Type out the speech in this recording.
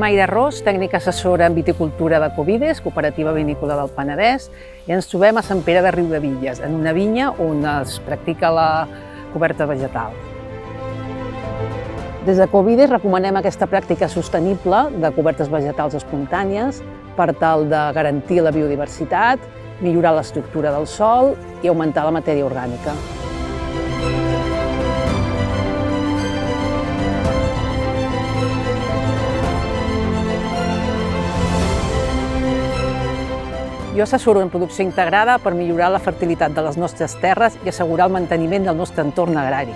Mayra Ros, tècnica assessora en viticultura de Covides, Cooperativa Vinícola del Penedès, i ens trobem a Sant Pere de Riudebitlles, en una vinya on es practica la coberta vegetal. Des de Covides recomanem aquesta pràctica sostenible de cobertes vegetals espontànies per tal de garantir la biodiversitat, millorar l'estructura del sòl i augmentar la matèria orgànica. Jo assessoro en producció integrada per millorar la fertilitat de les nostres terres i assegurar el manteniment del nostre entorn agrari.